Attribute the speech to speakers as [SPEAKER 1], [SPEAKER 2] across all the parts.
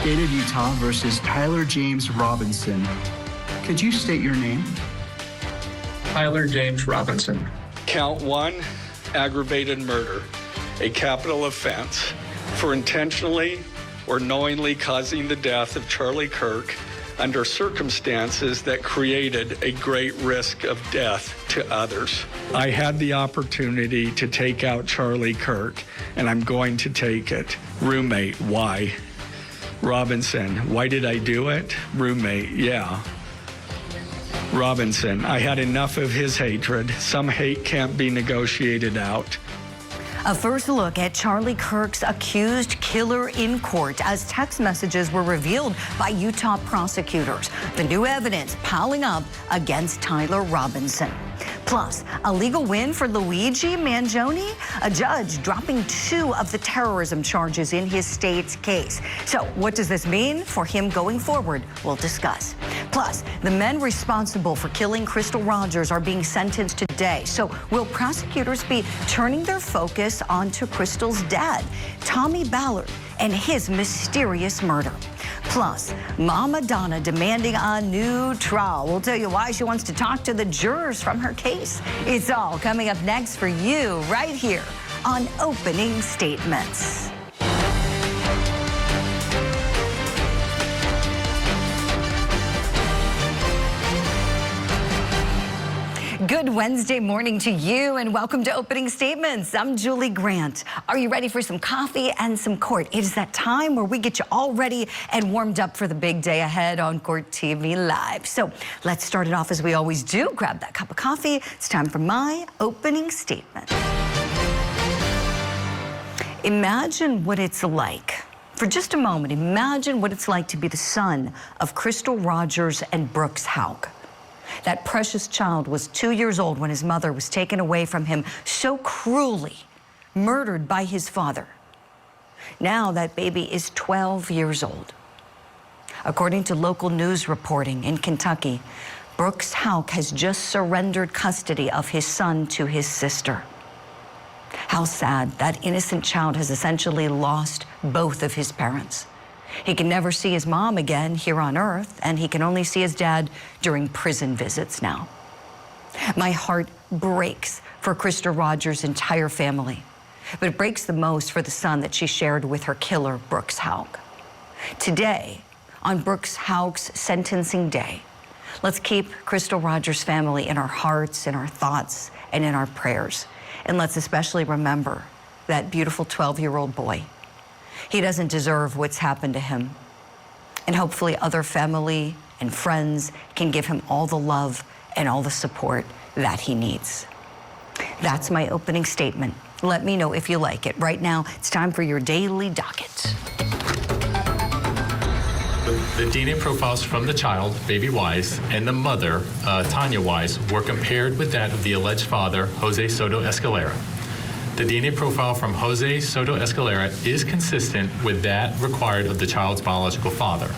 [SPEAKER 1] State of Utah versus Tyler James Robinson. Could you state your name?
[SPEAKER 2] Tyler James Robinson.
[SPEAKER 3] Count 1, aggravated murder, a capital offense for intentionally or knowingly causing the death of Charlie Kirk under circumstances that created a great risk of death to others. I had the opportunity to take out Charlie Kirk, and I'm going to take it. Roommate, why? Robinson, why did I do it? Roommate, yeah. Robinson, I had enough of his hatred. Some hate can't be negotiated out.
[SPEAKER 4] A first look at Charlie Kirk's accused killer in court as text messages were revealed by Utah prosecutors. The new evidence piling up against Tyler Robinson. Plus, a legal win for Luigi Mangione, a judge dropping 2 of the terrorism charges in his state's case. So what does this mean for him going forward? We'll discuss. Plus, the men responsible for killing Crystal Rogers are being sentenced today. So will prosecutors be turning their focus onto Crystal's dad, Tommy Ballard, and his mysterious murder? Plus, Mama Donna demanding a new trial. We'll tell you why she wants to talk to the jurors from her case. It's all coming up next for you right here on Opening Statements. Good Wednesday morning to you and welcome to Opening Statements. I'm Julie Grant. Are you ready for some coffee and some court? It is that time where we get you all ready and warmed up for the big day ahead on Court TV Live. So let's start it off as we always do. Grab that cup of coffee. It's time for my opening statement. Imagine what it's like. For just a moment, imagine what it's like to be the son of Crystal Rogers and Brooks Hauk. That precious child was 2 years old when his mother was taken away from him so cruelly, murdered by his father. Now that baby is 12 years old. According to local news reporting in Kentucky, Brooks Hauk has just surrendered custody of his son to his sister. How sad that innocent child has essentially lost both of his parents. He can never see his mom again here on Earth, and he can only see his dad during prison visits now. My heart breaks for Crystal Rogers' entire family, but it breaks the most for the son that she shared with her killer, Brooks Hauk. Today, on Brooks Hauk's sentencing day, let's keep Crystal Rogers' family in our hearts, in our thoughts, and in our prayers. And let's especially remember that beautiful 12-year-old boy. He doesn't deserve what's happened to him. And hopefully other family and friends can give him all the love and all the support that he needs. That's my opening statement. Let me know if you like it. Right now, it's time for your daily docket.
[SPEAKER 5] The DNA profiles from the child, baby Wise, and the mother, Tanya Wise, were compared with that of the alleged father, Jose Soto Escalera. The DNA profile from Jose Soto Escalera is consistent with that required of the child's biological father.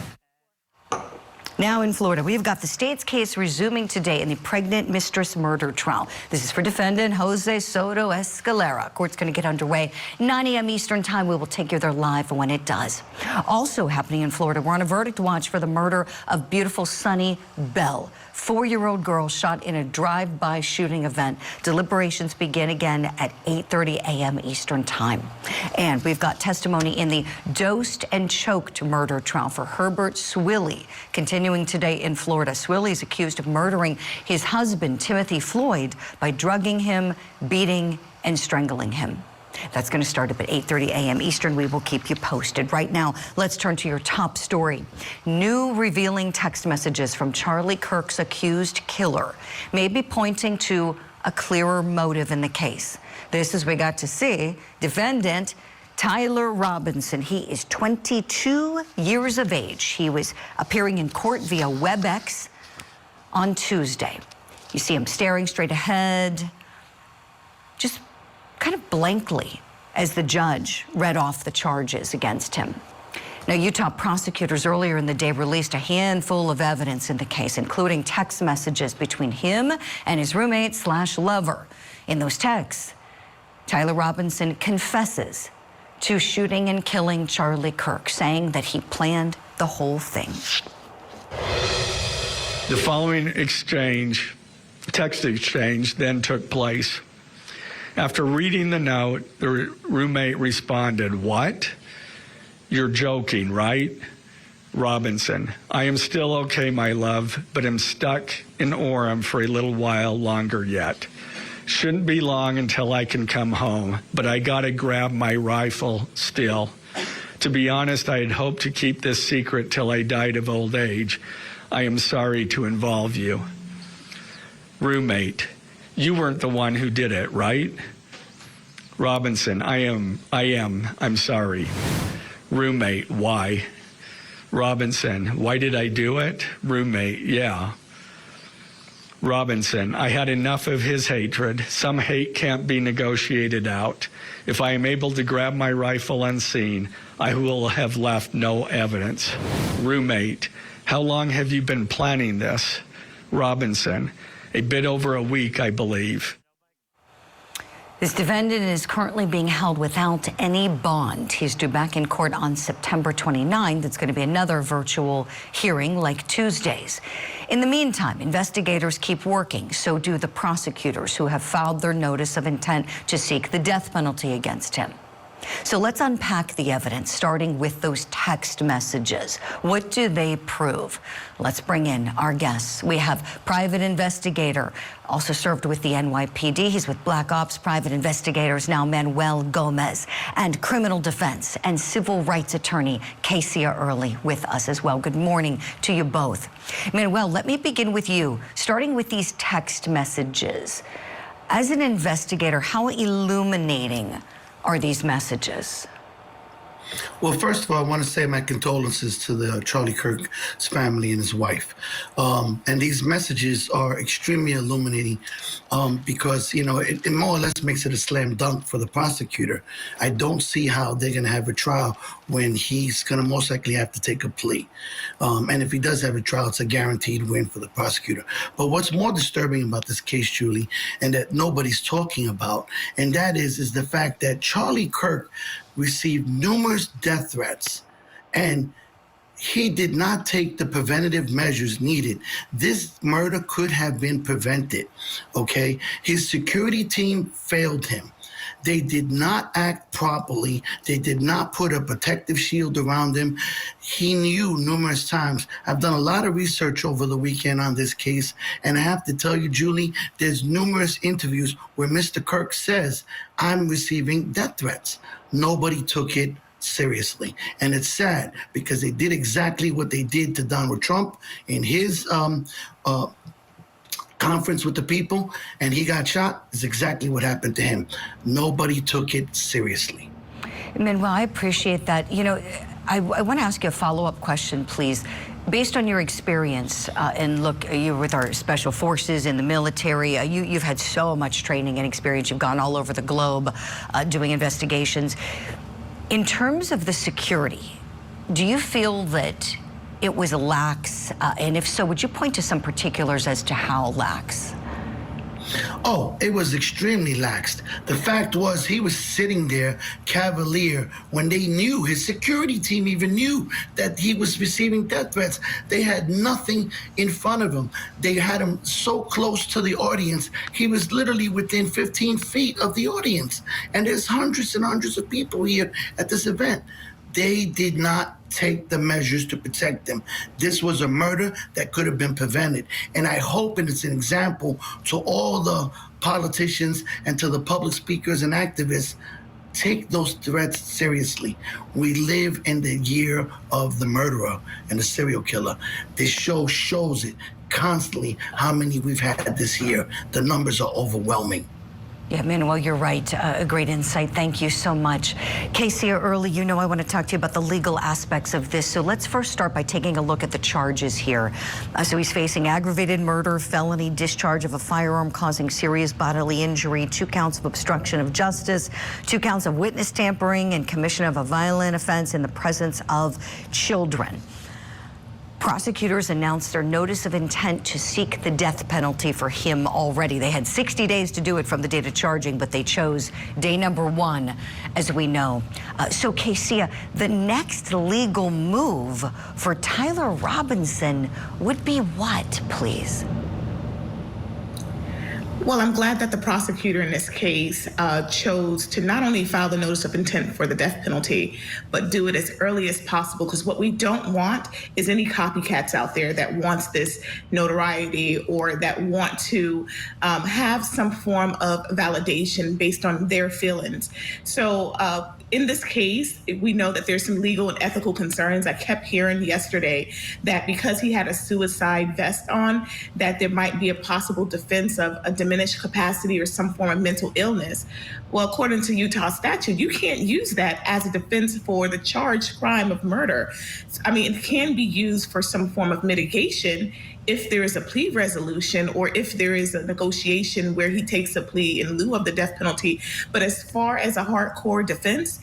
[SPEAKER 4] Now in Florida, we've got the state's case resuming today in the pregnant mistress murder trial. This is for defendant Jose Soto Escalera. Court's going to get underway 9 a.m. Eastern time. We will take you there live when it does. Also happening in Florida, we're on a verdict watch for the murder of beautiful Sunny Bell. 4-year-old girl shot in a drive-by shooting event. Deliberations begin again at 8:30 a.m. Eastern time. And we've got testimony in the dosed and choked murder trial for Herbert Swilley continuing today in Florida. Swilley is accused of murdering his husband, Timothy Floyd, by drugging him, beating, and strangling him. That's going to start up at 8:30 a.m. Eastern. We will keep you posted. Right now, let's turn to your top story. New revealing text messages from Charlie Kirk's accused killer may be pointing to a clearer motive in the case. This, as we got to see, defendant Tyler Robinson. He is 22 years of age. He was appearing in court via WebEx on Tuesday. You see him staring straight ahead, just kind of blankly as the judge read off the charges against him. Now, Utah prosecutors earlier in the day released a handful of evidence in the case, including text messages between him and his roommate/lover. In those texts, Tyler Robinson confesses to shooting and killing Charlie Kirk, saying that he planned the whole thing.
[SPEAKER 3] The following text exchange, then took place. After reading the note, the roommate responded, "What? You're joking, right? Robinson, I am still okay, my love, but am stuck in Orem for a little while longer yet. Shouldn't be long until I can come home, but I gotta grab my rifle still. To be honest, I had hoped to keep this secret till I died of old age. I am sorry to involve you." Roommate, you weren't the one who did it, right? Robinson, I am, I'm sorry. Roommate, why? Robinson, why did I do it? Roommate, yeah. Robinson, I had enough of his hatred. Some hate can't be negotiated out. If I am able to grab my rifle unseen, I will have left no evidence. Roommate, how long have you been planning this? Robinson, a bit over a week, I believe.
[SPEAKER 4] This defendant is currently being held without any bond. He's due back in court on September 29th. It's going to be another virtual hearing like Tuesday's. In the meantime, investigators keep working. So do the prosecutors, who have filed their notice of intent to seek the death penalty against him. So let's unpack the evidence, starting with those text messages. What do they prove? Let's bring in our guests. We have private investigator, also served with the NYPD. He's with Black Ops private investigators now, Manuel Gomez, and criminal defense and civil rights attorney, Kesia Early, with us as well. Good morning to you both. Manuel, let me begin with you, starting with these text messages. As an investigator, how illuminating are these messages?
[SPEAKER 6] Well, first of all, I want to say my condolences to the Charlie Kirk's family and his wife. And these messages are extremely illuminating because, you know, it more or less makes it a slam dunk for the prosecutor. I don't see how they're going to have a trial when he's going to most likely have to take a plea. And if he does have a trial, it's a guaranteed win for the prosecutor. But what's more disturbing about this case, Julie, and that nobody's talking about, and that is the fact that Charlie Kirk received numerous death threats, and he did not take the preventative measures needed. This murder could have been prevented, okay? His security team failed him. They did not act properly. They did not put a protective shield around him. He knew numerous times. I've done a lot of research over the weekend on this case, and I have to tell you, Julie, there's numerous interviews where Mr. Kirk says, "I'm receiving death threats." Nobody took it seriously. And it's sad because they did exactly what they did to Donald Trump in his conference with the people, and he got shot. Is exactly what happened to him. Nobody took it seriously.
[SPEAKER 4] Manuel, I appreciate that. You know, I want to ask you a follow-up question, please. Based on your experience, and look, you're with our special forces in the military, you've had so much training and experience. You've gone all over the globe doing investigations. In terms of the security, do you feel that it was lax? And if so, would you point to some particulars as to how lax?
[SPEAKER 6] Oh, it was extremely lax. The fact was he was sitting there cavalier when they knew, his security team even knew that he was receiving death threats. They had nothing in front of him. They had him so close to the audience. He was literally within 15 feet of the audience. And there's hundreds and hundreds of people here at this event. They did not take the measures to protect them. This was a murder that could have been prevented. And I hope, and it's an example to all the politicians and to the public speakers and activists, take those threats seriously. We live in the year of the murderer and the serial killer. This show shows it constantly how many we've had this year. The numbers are overwhelming.
[SPEAKER 4] Yeah, Manuel, you're right. A great insight. Thank you so much. Kesia Early, you know I want to talk to you about the legal aspects of this. So let's first start by taking a look at the charges here. So he's facing aggravated murder, felony discharge of a firearm causing serious bodily injury, 2 counts of obstruction of justice, 2 counts of witness tampering, and commission of a violent offense in the presence of children. Prosecutors announced their notice of intent to seek the death penalty for him already. They had 60 days to do it from the date of charging, but they chose day number 1, as we know. So, Kesia, the next legal move for Tyler Robinson would be what, please?
[SPEAKER 7] Well, I'm glad that the prosecutor in this case chose to not only file the notice of intent for the death penalty, but do it as early as possible, because what we don't want is any copycats out there that wants this notoriety or that want to have some form of validation based on their feelings. So in this case, we know that there's some legal and ethical concerns. I kept hearing yesterday that because he had a suicide vest on, that there might be a possible defense of a diminished capacity or some form of mental illness. Well, according to Utah statute, you can't use that as a defense for the charged crime of murder. I mean, it can be used for some form of mitigation if there is a plea resolution or if there is a negotiation where he takes a plea in lieu of the death penalty. But as far as a hardcore defense,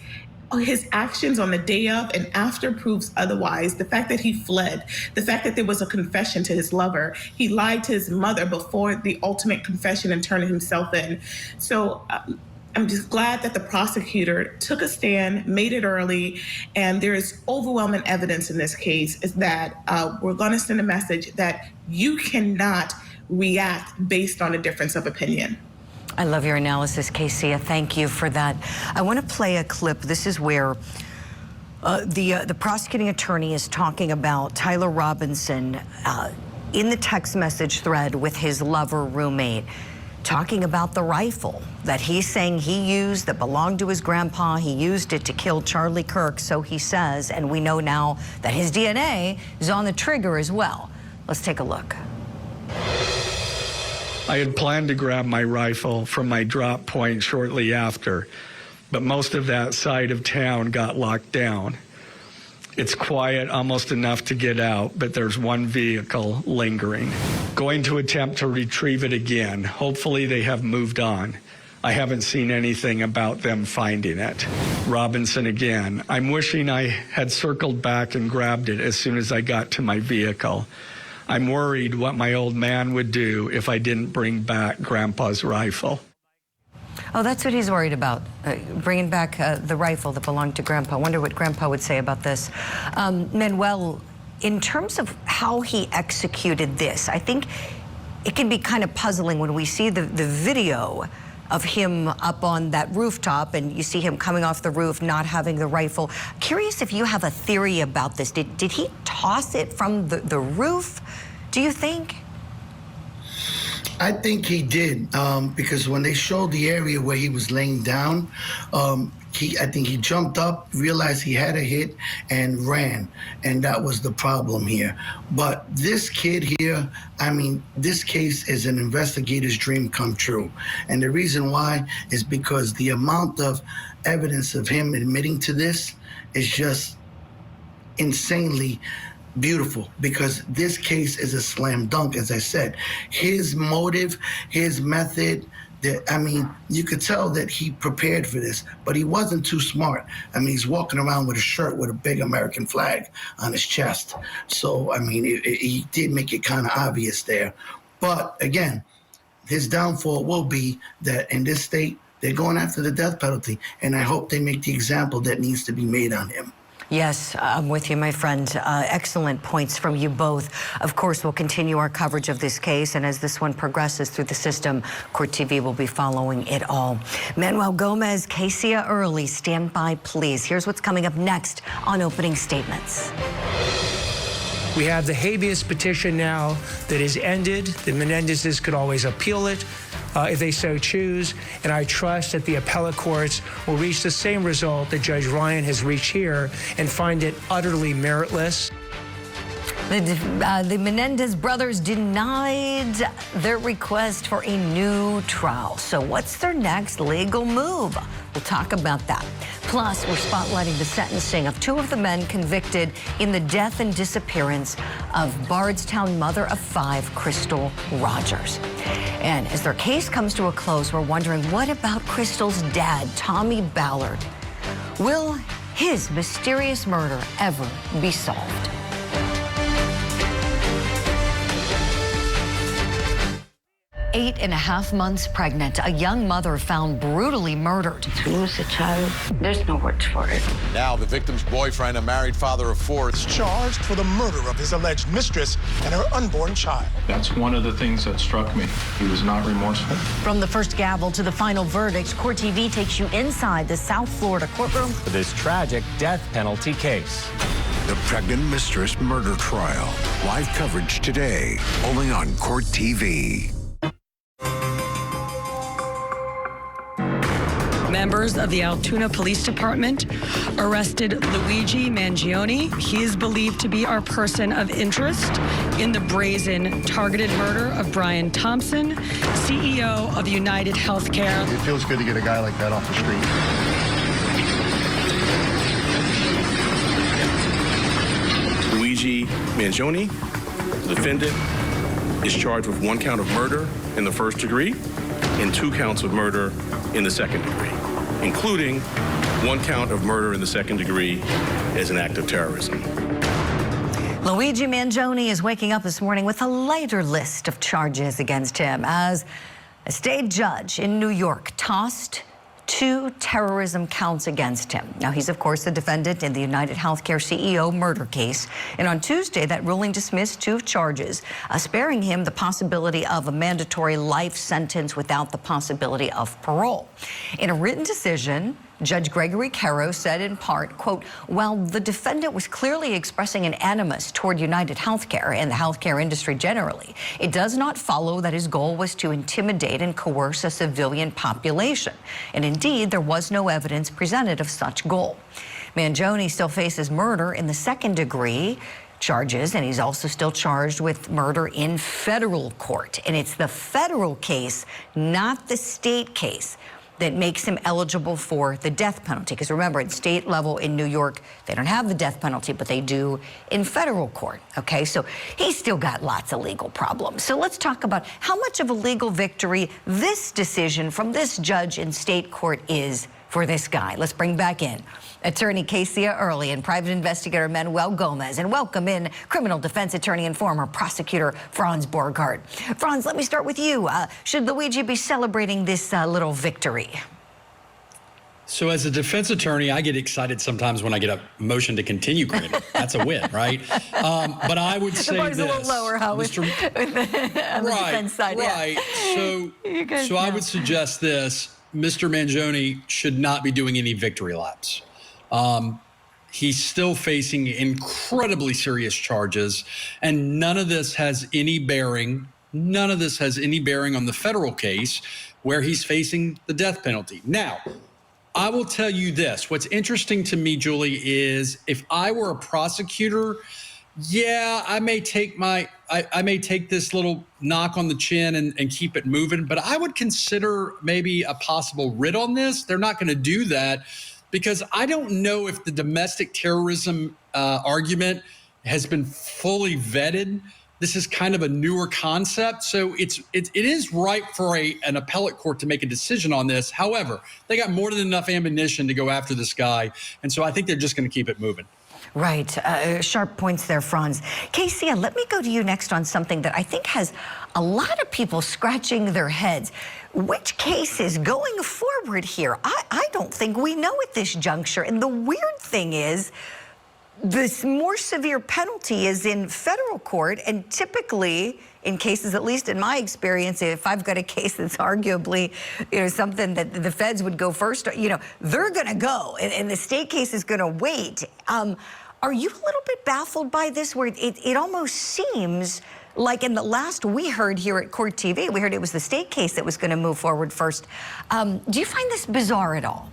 [SPEAKER 7] his actions on the day of and after proves otherwise. The fact that he fled, the fact that there was a confession to his lover, he lied to his mother before the ultimate confession and turning himself in. So I'm just glad that the prosecutor took a stand, made it early, and there is overwhelming evidence in this case is that we're going to send a message that you cannot react based on a difference of opinion.
[SPEAKER 4] I love your analysis, Kesia. Thank you for that. I want to play a clip. This is where the prosecuting attorney is talking about Tyler Robinson in the text message thread with his lover roommate, talking about the rifle that he's saying he used that belonged to his grandpa. He used it to kill Charlie Kirk, so he says, and we know now that his DNA is on the trigger as well. Let's take a look.
[SPEAKER 3] I had planned to grab my rifle from my drop point shortly after, but most of that side of town got locked down. It's quiet, almost enough to get out, but there's one vehicle lingering. Going to attempt to retrieve it again. Hopefully they have moved on. I haven't seen anything about them finding it. Robinson again. I'm wishing I had circled back and grabbed it as soon as I got to my vehicle. I'm worried what my old man would do if I didn't bring back Grandpa's rifle.
[SPEAKER 4] Oh, that's what he's worried about, bringing back the rifle that belonged to Grandpa. I wonder what Grandpa would say about this. Manuel, in terms of how he executed this, I think it can be kind of puzzling when we see the video of him up on that rooftop and you see him coming off the roof, not having the rifle. Curious if you have a theory about this. Did he toss it from the roof, do you think?
[SPEAKER 6] I think he did, because when they showed the area where he was laying down, I think he jumped up, realized he had a hit, and ran, and that was the problem here. But this kid here, I mean, this case is an investigator's dream come true. And the reason why is because the amount of evidence of him admitting to this is just insanely beautiful, because this case is a slam dunk, as I said. His motive, his method, I mean, you could tell that he prepared for this, but he wasn't too smart. I mean, he's walking around with a shirt with a big American flag on his chest. So, I mean, he did make it kind of obvious there. But again, his downfall will be that in this state, they're going after the death penalty, and I hope they make the example that needs to be made on him.
[SPEAKER 4] Yes, I'm with you, my friend. Excellent points from you both. Of course, we'll continue our coverage of this case, and as this one progresses through the system, Court TV will be following it all. Manuel Gomez, Kesia Early, stand by, please. Here's what's coming up next on Opening Statements.
[SPEAKER 8] We have the habeas petition now that is ended. The Menendezes could always appeal it if they so choose, and I trust that the appellate courts will reach the same result that Judge Ryan has reached here and find it utterly meritless.
[SPEAKER 4] The Menendez brothers denied their request for a new trial. So what's their next legal move? We'll talk about that. Plus, we're spotlighting the sentencing of two of the men convicted in the death and disappearance of Bardstown mother of 5, Crystal Rogers. And as their case comes to a close, we're wondering, what about Crystal's dad, Tommy Ballard? Will his mysterious murder ever be solved? 8.5 months pregnant, a young mother found brutally murdered.
[SPEAKER 9] To lose a child, there's no words for it.
[SPEAKER 10] Now the victim's boyfriend, a married father of 4, is
[SPEAKER 11] charged for the murder of his alleged mistress and her unborn child.
[SPEAKER 12] That's one of the things that struck me. He was not remorseful.
[SPEAKER 4] From the first gavel to the final verdict, Court TV takes you inside the South Florida courtroom
[SPEAKER 13] for this tragic death penalty case.
[SPEAKER 14] The pregnant mistress murder trial. Live coverage today, only on Court TV.
[SPEAKER 15] Members of the Altoona Police Department arrested Luigi Mangione. He is believed to be our person of interest in the brazen targeted murder of Brian Thompson, CEO of United Healthcare.
[SPEAKER 16] It feels good to get a guy like that off the street.
[SPEAKER 17] Luigi Mangione, the defendant, is charged with 1 count of murder in the first degree and 2 counts of murder in the second degree, including 1 count of murder in the second degree as an act of terrorism.
[SPEAKER 4] Luigi Mangione is waking up this morning with a lighter list of charges against him as a state judge in New York tossed 2 terrorism counts against him. Now, he's, of course, the defendant in the United Healthcare CEO murder case. And on Tuesday, that ruling dismissed 2 charges, sparing him the possibility of a mandatory life sentence without the possibility of parole. In a written decision, Judge Gregory Caro said in part, quote, while the defendant was clearly expressing an animus toward United Healthcare and the healthcare industry generally, it does not follow that his goal was to intimidate and coerce a civilian population. And indeed, there was no evidence presented of such goal. Mangione still faces murder in the second degree charges, and he's also still charged with murder in federal court. And it's the federal case, not the state case, that makes him eligible for the death penalty. Because remember, at state level in New York, they don't have the death penalty, but they do in federal court, okay? So he's still got lots of legal problems. So let's talk about how much of a legal victory this decision from this judge in state court is for this guy. Let's bring back in attorney Casey Early and private investigator Manuel Gomez, and welcome in criminal defense attorney and former prosecutor Franz Borghardt. Franz, let me start with you. Should Luigi be celebrating this little victory?
[SPEAKER 18] So as a defense attorney, I get excited sometimes when I get a motion to continue granted. That's a win, right? But I would say
[SPEAKER 4] the bar's a little lower, how on the defense side.
[SPEAKER 18] Right.
[SPEAKER 4] Yeah.
[SPEAKER 18] So I would suggest this. Mr. Mangione should not be doing any victory laps. He's still facing incredibly serious charges, and none of this has any bearing on the federal case where he's facing the death penalty. Now, I will tell you this. What's interesting to me, Julie, is if I were a prosecutor, yeah, I may take this little knock on the chin and keep it moving, but I would consider maybe a possible writ on this. They're not going to do that because I don't know if the domestic terrorism argument has been fully vetted. This is kind of a newer concept, so it is ripe for an appellate court to make a decision on this. However, they got more than enough ammunition to go after this guy, and so I think they're just going to keep it moving.
[SPEAKER 4] Right. Sharp points there, Franz. Casey, let me go to you next on something that I think has a lot of people scratching their heads. Which case is going forward here? I don't think we know at this juncture. And the weird thing is, this more severe penalty is in federal court, and typically in cases, at least in my experience, if I've got a case that's arguably, something that the feds would go first, they're going to go, and the state case is going to wait. Are you a little bit baffled by this, where it almost seems like in the last we heard here at Court TV, we heard it was the state case that was going to move forward first. Do you find this bizarre at all?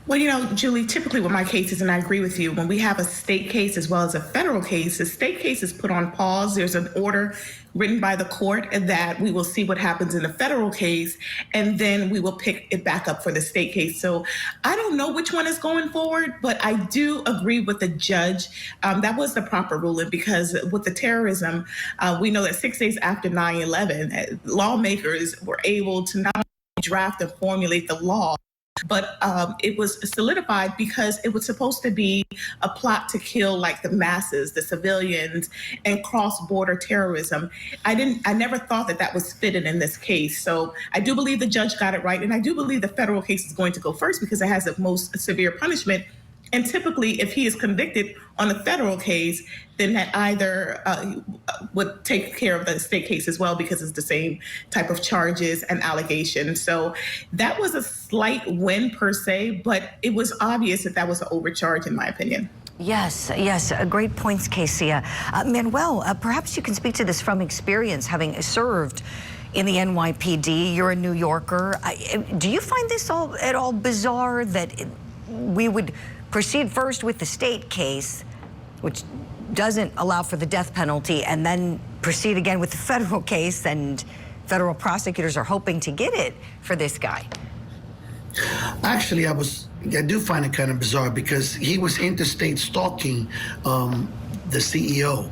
[SPEAKER 7] Well, Julie, typically with my cases, and I agree with you, when we have a state case as well as a federal case, the state case is put on pause. There's an order written by the court that we will see what happens in the federal case, and then we will pick it back up for the state case. So I don't know which one is going forward, but I do agree with the judge. That was the proper ruling, because with the terrorism, we know that 6 days after 9/11, lawmakers were able to not only draft and formulate the law, but it was solidified because it was supposed to be a plot to kill like the masses, the civilians, and cross-border terrorism. I never thought that was fitted in this case. So I do believe the judge got it right, and I do believe the federal case is going to go first because it has the most severe punishment. And typically, if he is convicted on a federal case, then that either would take care of the state case as well because it's the same type of charges and allegations. So that was a slight win per se, but it was obvious that was an overcharge in my opinion.
[SPEAKER 4] Yes, great points, Casey. Manuel, perhaps you can speak to this from experience, having served in the NYPD. You're a New Yorker. Do you find this at all bizarre that we would proceed first with the state case, which doesn't allow for the death penalty, and then proceed again with the federal case, and federal prosecutors are hoping to get it for this guy?
[SPEAKER 6] Actually, I do find it kind of bizarre because he was interstate stalking the CEO,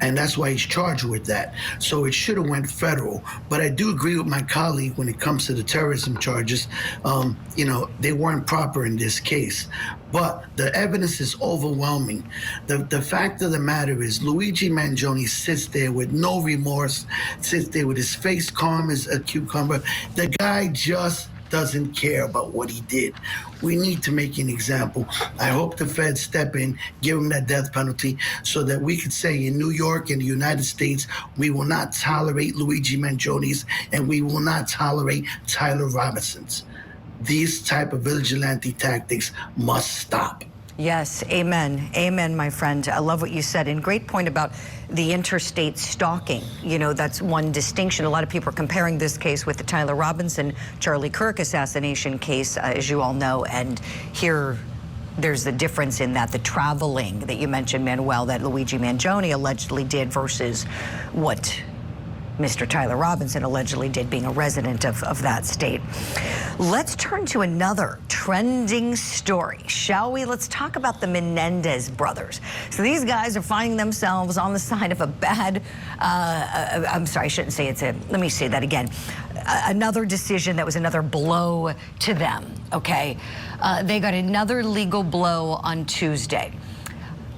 [SPEAKER 6] and that's why he's charged with that. So it should have went federal. But I do agree with my colleague when it comes to the terrorism charges. They weren't proper in this case. But the evidence is overwhelming. The fact of the matter is Luigi Mangione sits there with no remorse, sits there with his face calm as a cucumber. The guy just doesn't care about what he did. We need to make an example. I hope the feds step in, give him that death penalty so that we could say in New York and the United States, we will not tolerate Luigi Mangione's and we will not tolerate Tyler Robinson's. These type of vigilante tactics must stop.
[SPEAKER 4] Yes, amen. Amen, my friend. I love what you said. And great point about the interstate stalking. That's one distinction. A lot of people are comparing this case with the Tyler Robinson, Charlie Kirk assassination case, as you all know. And here, there's the difference in that the traveling that you mentioned, Manuel, that Luigi Mangione allegedly did versus what Mr. Tyler Robinson allegedly did, being a resident of that state. Let's turn to another trending story, shall we? Let's talk about the Menendez brothers. So these guys are finding themselves on the side of a bad, I'm sorry, I shouldn't say let me say that again. Another decision that was another blow to them, okay? They got another legal blow on Tuesday.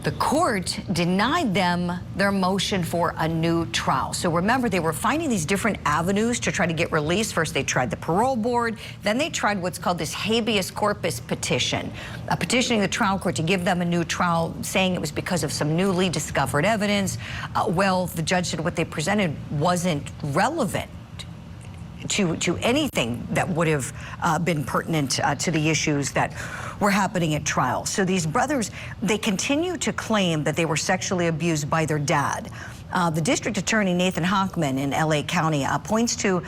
[SPEAKER 4] The court denied them their motion for a new trial. So remember, they were finding these different avenues to try to get released. First, they tried the parole board. Then they tried what's called this habeas corpus petition, petitioning the trial court to give them a new trial, saying it was because of some newly discovered evidence. Well, the judge said what they presented wasn't relevant to anything that would have been pertinent to the issues that were happening at trial. So these brothers, they continue to claim that they were sexually abused by their dad. The district attorney, Nathan Hochman in LA County, points to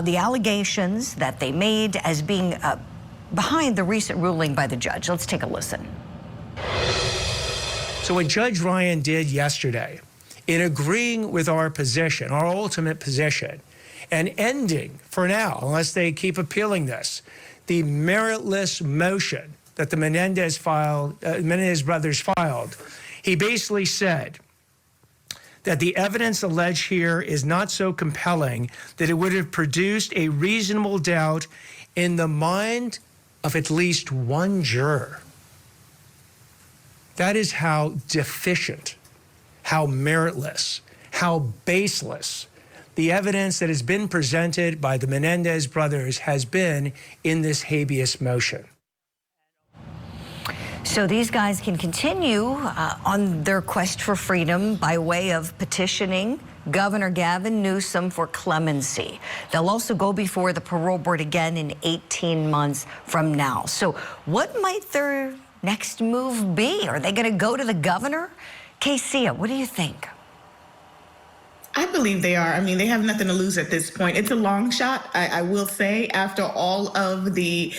[SPEAKER 4] the allegations that they made as being behind the recent ruling by the judge. Let's take a listen.
[SPEAKER 8] So what Judge Ryan did yesterday, in agreeing with our position, our ultimate position, and ending, for now, unless they keep appealing this, the meritless motion that the Menendez brothers filed, he basically said that the evidence alleged here is not so compelling that it would have produced a reasonable doubt in the mind of at least one juror. That is how deficient, how meritless, how baseless the evidence that has been presented by the Menendez brothers has been in this habeas motion.
[SPEAKER 4] So these guys can continue on their quest for freedom by way of petitioning Governor Gavin Newsom for clemency. They'll also go before the parole board again in 18 months from now. So what might their next move be? Are they going to go to the governor? Casey, what do you think?
[SPEAKER 7] I believe they are. I mean, they have nothing to lose at this point. It's a long shot, I will say, after all of the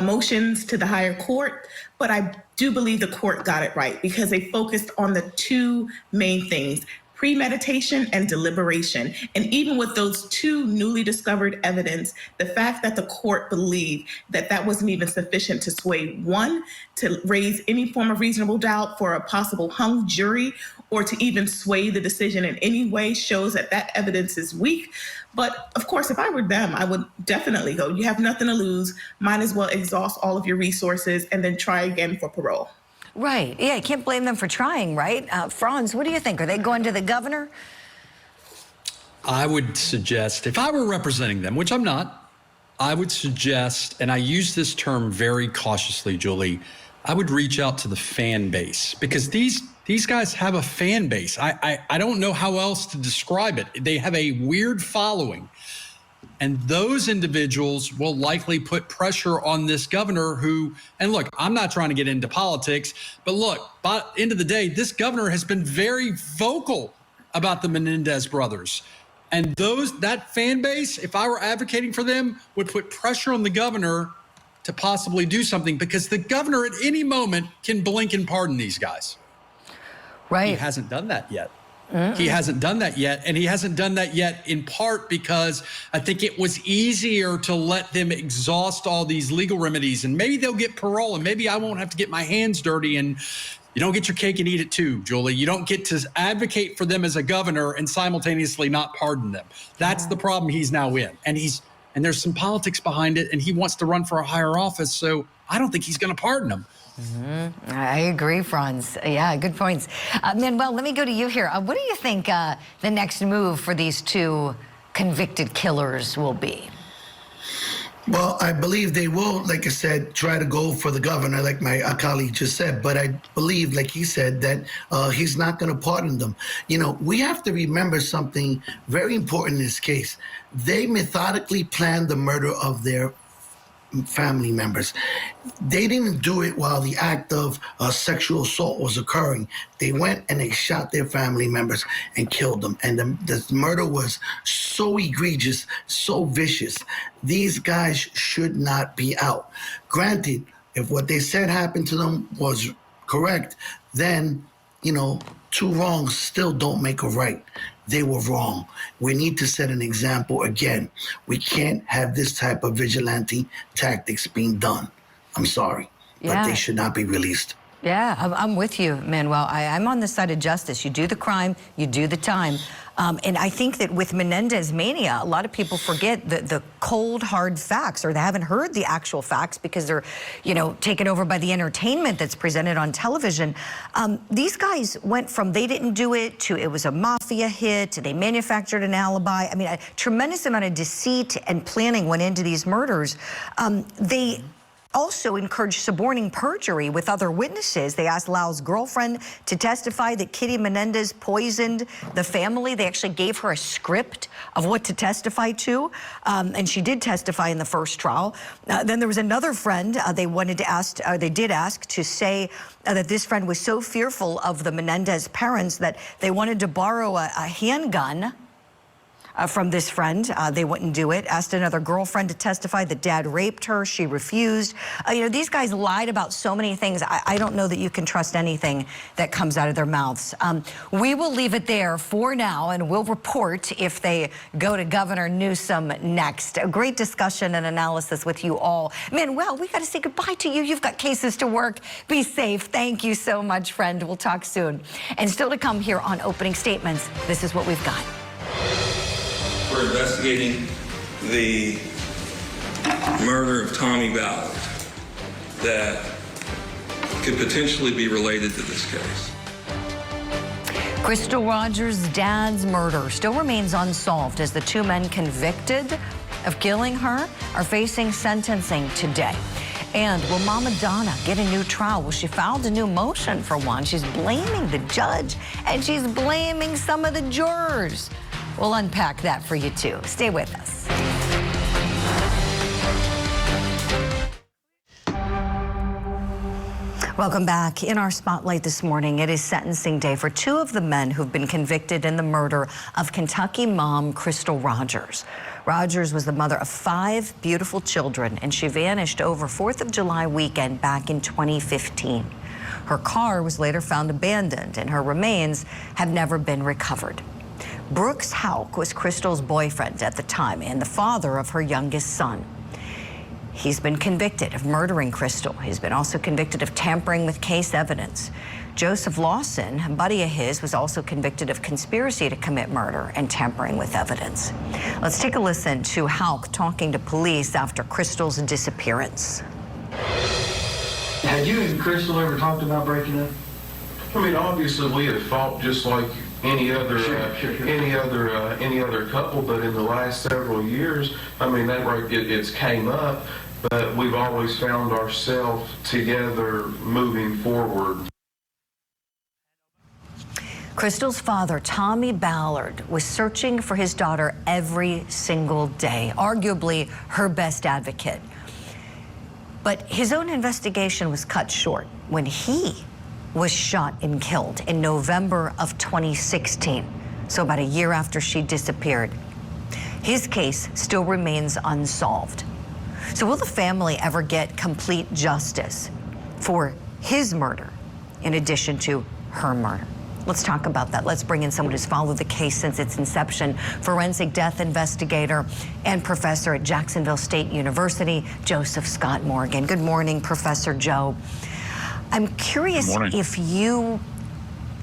[SPEAKER 7] motions to the higher court. But I do believe the court got it right because they focused on the two main things: premeditation and deliberation. And even with those two newly discovered evidence, the fact that the court believed that that wasn't even sufficient to sway one, to raise any form of reasonable doubt for a possible hung jury, or to even sway the decision in any way, shows that that evidence is weak. But of course, if I were them, I would definitely go, you have nothing to lose, might as well exhaust all of your resources and then try again for parole.
[SPEAKER 4] Right, yeah, you can't blame them for trying, right? Franz, what do you think? Are they going to the governor?
[SPEAKER 18] I would suggest, if I were representing them, which I'm not, I would suggest, and I use this term very cautiously, Julie, I would reach out to the fan base, because these guys have a fan base. I don't know how else to describe it. They have a weird following. And those individuals will likely put pressure on this governor who, and look, I'm not trying to get into politics, but look, by the end of the day, this governor has been very vocal about the Menendez brothers. And that fan base, if I were advocating for them, would put pressure on the governor to possibly do something, because the governor at any moment can blink and pardon these guys.
[SPEAKER 4] Right.
[SPEAKER 18] He hasn't done that yet. He hasn't done that yet. And he hasn't done that yet in part because I think it was easier to let them exhaust all these legal remedies, and maybe they'll get parole, and maybe I won't have to get my hands dirty. And you don't get your cake and eat it too, Julie. You don't get to advocate for them as a governor and simultaneously not pardon them. That's the problem he's now in. And there's some politics behind it, and he wants to run for a higher office. So I don't think he's going to pardon him.
[SPEAKER 4] I agree, Franz. Yeah, good points. Manuel, let me go to you here. What do you think the next move for these two convicted killers will be?
[SPEAKER 6] Well, I believe they will, like I said, try to go for the governor, like my colleague just said. But I believe, like he said, that he's not going to pardon them. You know, we have to remember something very important in this case. They methodically planned the murder of their family members. They didn't do it while the act of sexual assault was occurring. They went and they shot their family members and killed them. And the murder was so egregious, so vicious. These guys should not be out. Granted, if what they said happened to them was correct, then, you know, two wrongs still don't make a right. They were wrong. We need to set an example again. We can't have this type of vigilante tactics being done. I'm sorry, but they should not be released.
[SPEAKER 4] Yeah, I'm with you, Manuel. I'm on the side of justice. You do the crime, you do the time. And I think that with Menendez mania, a lot of people forget the cold, hard facts, or they haven't heard the actual facts because they're, you know, taken over by the entertainment that's presented on television. These guys went from they didn't do it to it was a mafia hit, to they manufactured an alibi. I mean, a tremendous amount of deceit and planning went into these murders. They also encouraged suborning perjury with other witnesses. They asked Lau's girlfriend to testify that Kitty Menendez poisoned the family. They actually gave her a script of what to testify to, and she did testify in the first trial. Then there was another friend they did ask to say that this friend was so fearful of the Menendez parents that they wanted to borrow a handgun from this friend. They wouldn't do it. Asked another girlfriend to testify that dad raped her. She refused. You know, these guys lied about so many things. I don't know that you can trust anything that comes out of their mouths. We will leave it there for now, and we'll report if they go to Governor Newsom next. A great discussion and analysis with you all. Manuel, we got to say goodbye to you. You've got cases to work. Be safe. Thank you so much, friend. We'll talk soon. And still to come here on Opening Statements, this is what we've got.
[SPEAKER 19] We're investigating the murder of Tommy Ballard that could potentially be related to this case.
[SPEAKER 4] Crystal Rogers' dad's murder still remains unsolved as the two men convicted of killing her are facing sentencing today. And will Mama Donna get a new trial? Well, she filed a new motion for one. She's blaming the judge, and she's blaming some of the jurors. We'll unpack that for you, too. Stay with us. Welcome back. In our spotlight this morning, it is sentencing day for two of the men who've been convicted in the murder of Kentucky mom Crystal Rogers. Rogers was the mother of 5 beautiful children, and she vanished over 4th of July weekend back in 2015. Her car was later found abandoned, and her remains have never been recovered. Brooks Houck was Crystal's boyfriend at the time and the father of her youngest son. He's been convicted of murdering Crystal. He's been also convicted of tampering with case evidence. Joseph Lawson, a buddy of his, was also convicted of conspiracy to commit murder and tampering with evidence. Let's take a listen to Houck talking to police after Crystal's disappearance.
[SPEAKER 20] Had you and Crystal ever talked about breaking up?
[SPEAKER 12] I mean, obviously we have fought just like any other couple, but in the last several years, I mean, it's came up, but we've always found ourselves together moving forward.
[SPEAKER 4] Crystal's father, Tommy Ballard, was searching for his daughter every single day, arguably her best advocate. But his own investigation was cut short when he was shot and killed in November of 2016, so about a year after she disappeared. His case still remains unsolved. So will the family ever get complete justice for his murder in addition to her murder? Let's talk about that. Let's bring in someone who's followed the case since its inception, forensic death investigator and professor at Jacksonville State University, Joseph Scott Morgan. Good morning, Professor Joe. I'm curious if you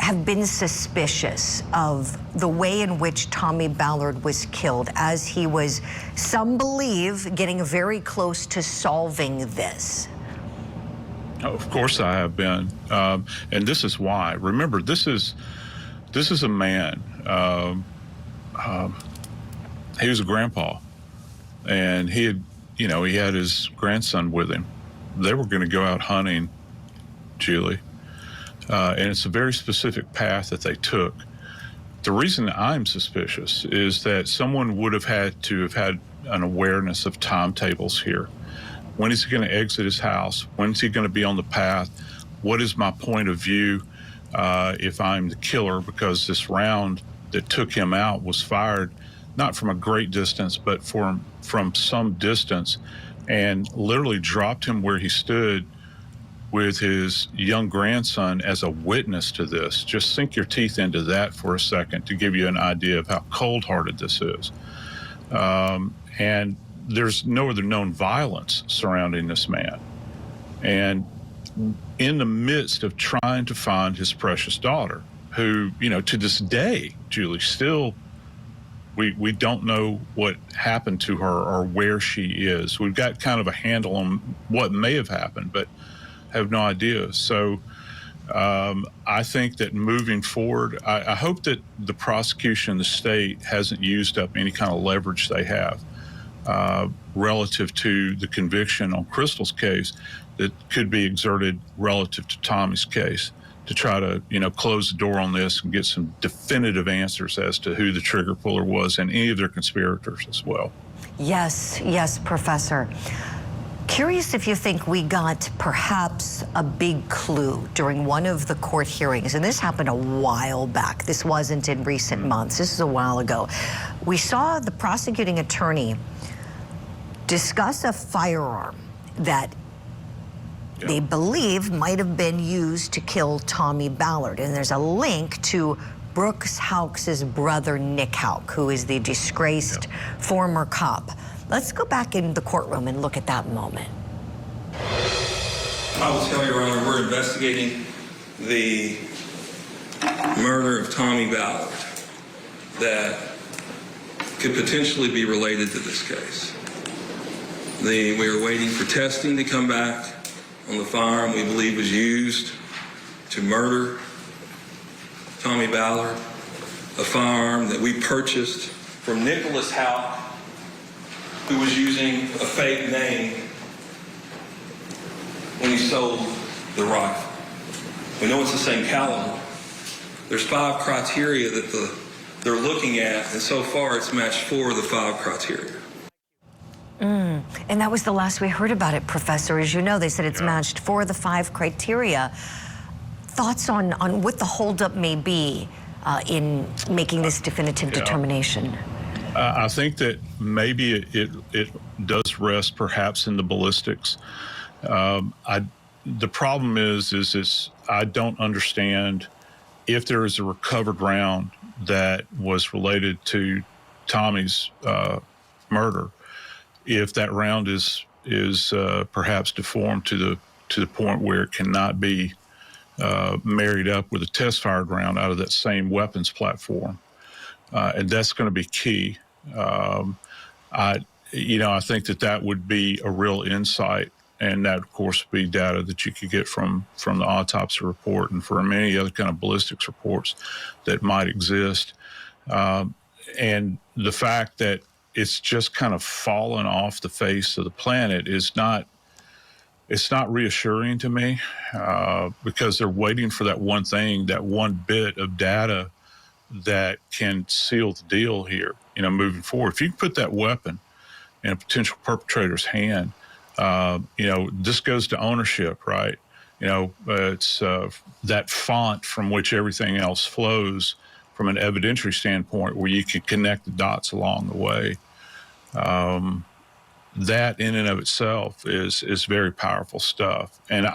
[SPEAKER 4] have been suspicious of the way in which Tommy Ballard was killed, as he was, some believe, getting very close to solving this.
[SPEAKER 21] Of course I have been, and this is why. Remember, this is a man. He was a grandpa, and he had his grandson with him. They were going to go out hunting, Julie, and it's a very specific path that they took. The reason I'm suspicious is that someone would have had to have had an awareness of timetables here. When is he going to exit his house? When is he going to be on the path? What is my point of view if I'm the killer? Because this round that took him out was fired not from a great distance, but from some distance, and literally dropped him where he stood with his young grandson as a witness to this. Just sink your teeth into that for a second to give you an idea of how cold-hearted this is. And there's no other known violence surrounding this man. And in the midst of trying to find his precious daughter, who, to this day, Julie, still, we don't know what happened to her or where she is. We've got kind of a handle on what may have happened, but have no idea. So I think that moving forward, I hope that the prosecution in the state hasn't used up any kind of leverage they have relative to the conviction on Crystal's case that could be exerted relative to Tommy's case to try to, close the door on this and get some definitive answers as to who the trigger puller was and any of their conspirators as well.
[SPEAKER 4] Yes, Professor. Curious if you think we got perhaps a big clue during one of the court hearings, and this happened a while back. This wasn't in recent months. This is a while ago. We saw the prosecuting attorney discuss a firearm that they believe might have been used to kill Tommy Ballard. And there's a link to Brooks Houck's brother, Nick Houck, who is the disgraced former cop. Let's go back in the courtroom and look at that moment.
[SPEAKER 19] I will tell you, Your Honor, we're investigating the murder of Tommy Ballard that could potentially be related to this case. We are waiting for testing to come back on the firearm we believe was used to murder Tommy Ballard, a firearm that we purchased from Nicholas Houck, who was using a fake name when he sold the rifle. We know it's the same caliber. There's 5 criteria that they're looking at, and so far it's matched 4 of the 5 criteria.
[SPEAKER 4] And that was the last we heard about it, Professor. As you know, they said it's matched 4 of the 5 criteria. Thoughts on what the holdup may be in making this definitive determination?
[SPEAKER 21] I think that maybe it does rest perhaps in the ballistics. the problem is I don't understand if there is a recovered round that was related to Tommy's murder, if that round is perhaps deformed to the point where it cannot be married up with a test-fired round out of that same weapons platform, and that's going to be key. I think that would be a real insight, and that, of course, would be data that you could get from the autopsy report and from many other kind of ballistics reports that might exist. And the fact that it's just kind of fallen off the face of the planet is not reassuring to me, because they're waiting for that one thing, that one bit of data that can seal the deal here, moving forward. If you can put that weapon in a potential perpetrator's hand, this goes to ownership, right? It's that font from which everything else flows from an evidentiary standpoint, where you can connect the dots along the way. That in and of itself is very powerful stuff. And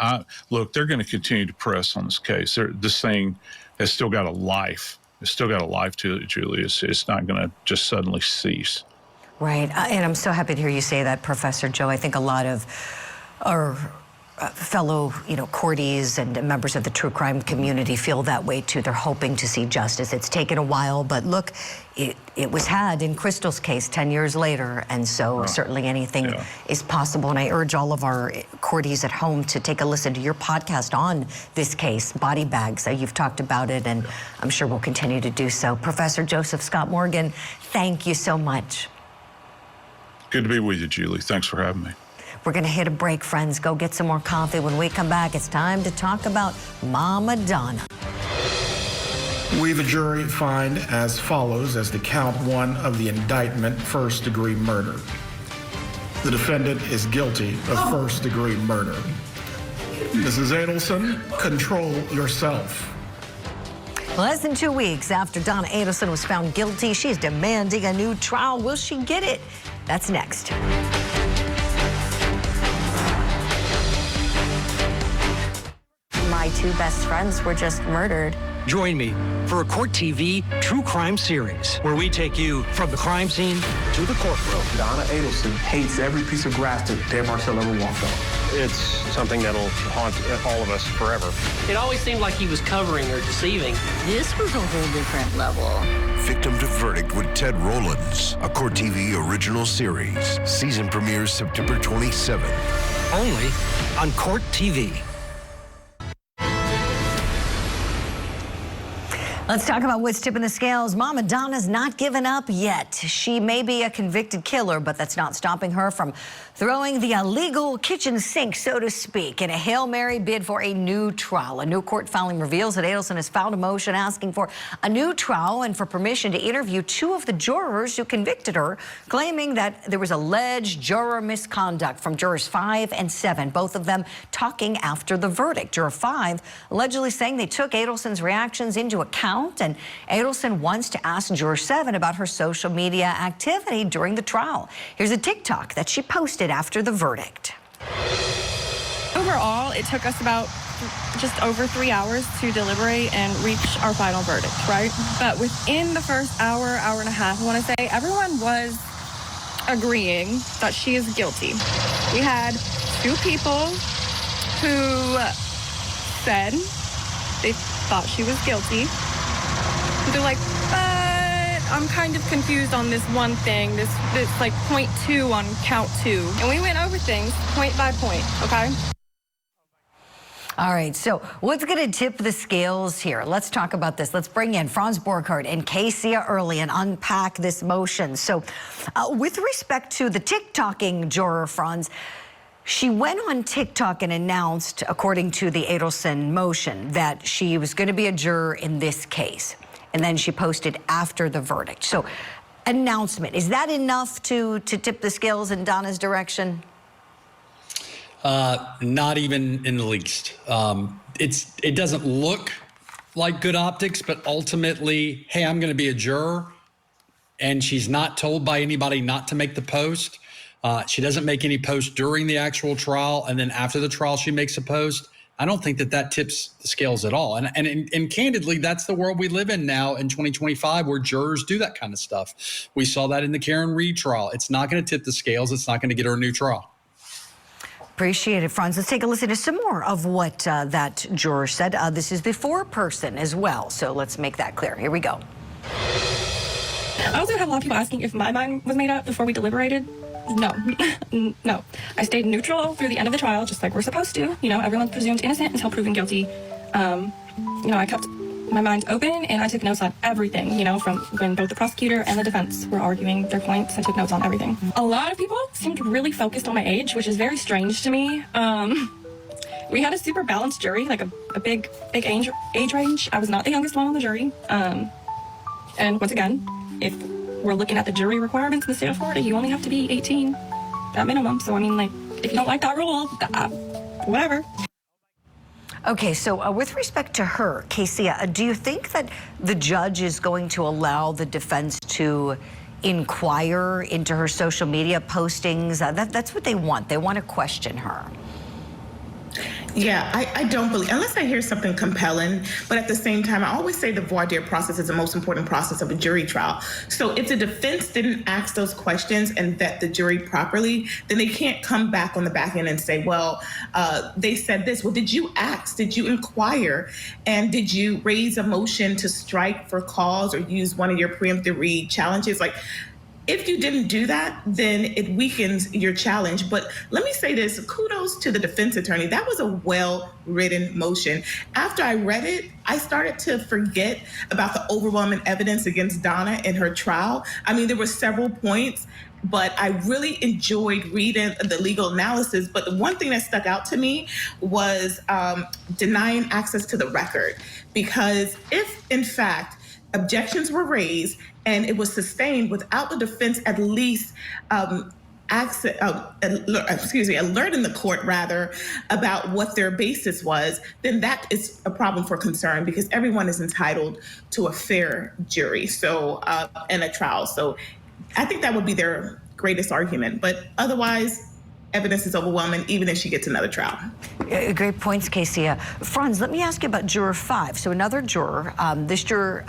[SPEAKER 21] they're going to continue to press on this case. This thing has still got a life. It's still got a life to it, Julie. It's not going to just suddenly cease.
[SPEAKER 4] Right, and I'm so happy to hear you say that, Professor Joe. I think a lot of our fellow, courties and members of the true crime community feel that way too. They're hoping to see justice. It's taken a while, but look, it was had in Crystal's case 10 years later, and so certainly anything is possible. And I urge all of our courties at home to take a listen to your podcast on this case, Body Bags. You've talked about it, and I'm sure we'll continue to do so. Professor Joseph Scott Morgan, thank you so much.
[SPEAKER 21] Good to be with you, Julie. Thanks for having me.
[SPEAKER 4] We're going to hit a break, friends. Go get some more coffee. When we come back, it's time to talk about Mama Donna.
[SPEAKER 1] We, the jury, find as follows as the count one of the indictment, first-degree murder. The defendant is guilty of first-degree murder. Mrs. Adelson, control yourself.
[SPEAKER 4] Less than 2 weeks after Donna Adelson was found guilty, she's demanding a new trial. Will she get it? That's next.
[SPEAKER 22] My two best friends were just murdered.
[SPEAKER 23] Join me for a Court TV true crime series where we take you from the crime scene to the courtroom.
[SPEAKER 24] Donna Adelson hates every piece of grass that Dan Marcel ever walked on.
[SPEAKER 25] It's something that'll haunt all of us forever.
[SPEAKER 26] It always seemed like he was covering or deceiving.
[SPEAKER 22] This was a whole different level.
[SPEAKER 14] Victim to Verdict with Ted Rowlands, a Court TV original series. Season premieres September 27th.
[SPEAKER 23] Only on Court TV.
[SPEAKER 4] Let's talk about what's tipping the scales. Mama Donna's not given up yet. She may be a convicted killer, but that's not stopping her from throwing the illegal kitchen sink, so to speak, in a Hail Mary bid for a new trial. A new court filing reveals that Adelson has filed a motion asking for a new trial and for permission to interview two of the jurors who convicted her, claiming that there was alleged juror misconduct from jurors 5 and 7, both of them talking after the verdict. Juror 5 allegedly saying they took Adelson's reactions into account, and Adelson wants to ask juror 7 about her social media activity during the trial. Here's a TikTok that she posted after the verdict.
[SPEAKER 27] Overall, it took us about just over 3 hours to deliberate and reach our final verdict, right? But within the first hour and a half, I want to say everyone was agreeing that she is guilty. We had two people who said they thought she was guilty. They're like, but I'm kind of confused on this one thing, this like point 2 on count 2. And we went over things point by point, okay?
[SPEAKER 4] All right, so what's going to tip the scales here? Let's talk about this. Let's bring in Franz Borchardt and Casey Early and unpack this motion. So with respect to the TikToking juror, Franz, she went on TikTok and announced, according to the Adelson motion, that she was going to be a juror in this case. And then she posted after the verdict. So announcement, is that enough to tip the scales in Donna's direction?
[SPEAKER 18] Not even in the least. It doesn't look like good optics, but ultimately, hey, I'm going to be a juror, and she's not told by anybody not to make the post. She doesn't make any posts during the actual trial, and then after the trial, she makes a post. I don't think that tips the scales at all. And candidly, that's the world we live in now in 2025, where jurors do that kind of stuff. We saw that in the Karen Reed trial. It's not going to tip the scales. It's not going to get her a new trial.
[SPEAKER 4] Appreciate it, Franz. Let's take a listen to some more of what that juror said. This is the foreperson as well, so let's make that clear. Here we go.
[SPEAKER 27] I also have a lot of people asking if my mind was made up before we deliberated. No, no. I stayed neutral through the end of the trial, just like we're supposed to. You know, everyone's presumed innocent until proven guilty. You know, I kept my mind open and I took notes on everything, you know, from when both the prosecutor and the defense were arguing their points. I took notes on everything. A lot of people seemed really focused on my age, which is very strange to me. We had a super balanced jury, like a big age range. I was not the youngest one on the jury. And once again, if we're looking at the jury requirements in the state of Florida, you only have to be 18 at minimum. So, I mean, like, if you don't like that rule, whatever.
[SPEAKER 4] Okay, so with respect to her, Casey, do you think that the judge is going to allow the defense to inquire into her social media postings? That's what they want. They want to question her.
[SPEAKER 7] Yeah, I don't believe, unless I hear something compelling, but at the same time, I always say the voir dire process is the most important process of a jury trial. So if the defense didn't ask those questions and vet the jury properly, then they can't come back on the back end and say, well, they said this. Well, did you ask? Did you inquire? And did you raise a motion to strike for cause or use one of your preemptive read challenges? Like, if you didn't do that, then it weakens your challenge. But let me say this, kudos to the defense attorney. That was a well-written motion. After I read it, I started to forget about the overwhelming evidence against Donna in her trial. I mean, there were several points, but I really enjoyed reading the legal analysis. But the one thing that stuck out to me was denying access to the record. Because if, in fact, objections were raised and it was sustained without the defense at least alerting the court rather about what their basis was, then that is a problem for concern, because everyone is entitled to a fair jury and a trial. So I think that would be their greatest argument. But otherwise, evidence is overwhelming, even if she gets another trial.
[SPEAKER 4] Great points, Casey. Franz, let me ask you about Juror 5. So another juror, this juror,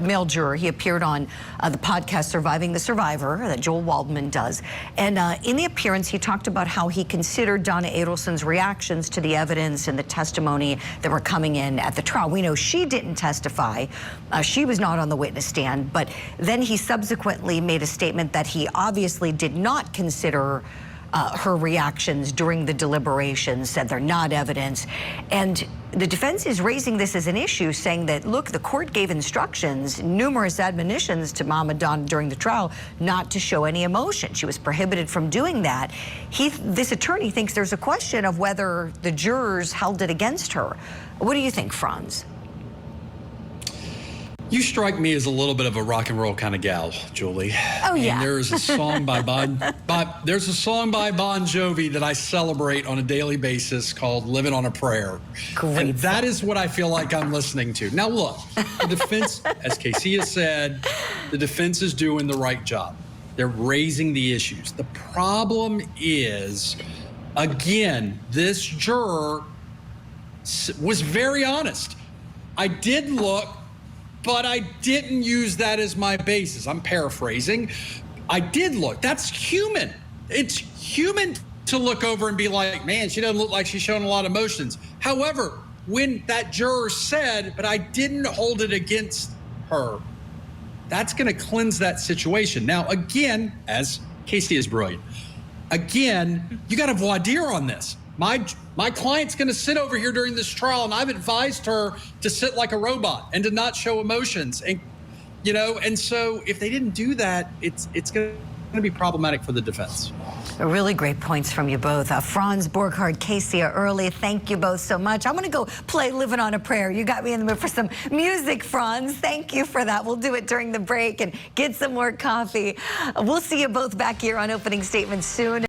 [SPEAKER 4] male juror, he appeared on the podcast Surviving the Survivor that Joel Waldman does. And in the appearance, he talked about how he considered Donna Adelson's reactions to the evidence and the testimony that were coming in at the trial. We know she didn't testify. She was not on the witness stand. But then he subsequently made a statement that he obviously did not consider her reactions during the deliberations, said they're not evidence. And the defense is raising this as an issue, saying that, look, the court gave instructions, numerous admonitions to Mama Donna during the trial not to show any emotion. She was prohibited from doing that. This attorney thinks there's a question of whether the jurors held it against her. What do you think, Franz?
[SPEAKER 18] You strike me as a little bit of a rock and roll kind of gal, Julie.
[SPEAKER 4] Oh yeah.
[SPEAKER 18] And there's a song by Bon Jovi that I celebrate on a daily basis called "Living on a Prayer."
[SPEAKER 4] Great
[SPEAKER 18] and that is what I feel like I'm listening to. Now look, the defense, as Casey has said, the defense is doing the right job. They're raising the issues. The problem is, again, this juror was very honest. I did look, but I didn't use that as my basis. I'm paraphrasing. I did look. That's human. It's human to look over and be like, man, she doesn't look like she's showing a lot of emotions. However, when that juror said, but I didn't hold it against her, that's going to cleanse that situation. Now, again, as Casey is brilliant, again, you got to voir dire on this. My client's going to sit over here during this trial, and I've advised her to sit like a robot and to not show emotions. And, you know, and so if they didn't do that, it's going to be problematic for the defense.
[SPEAKER 4] Really great points from you both. Franz Borghardt, Casey Early, thank you both so much. I'm going to go play Living on a Prayer. You got me in the mood for some music, Franz. Thank you for that. We'll do it during the break and get some more coffee. We'll see you both back here on Opening Statements soon.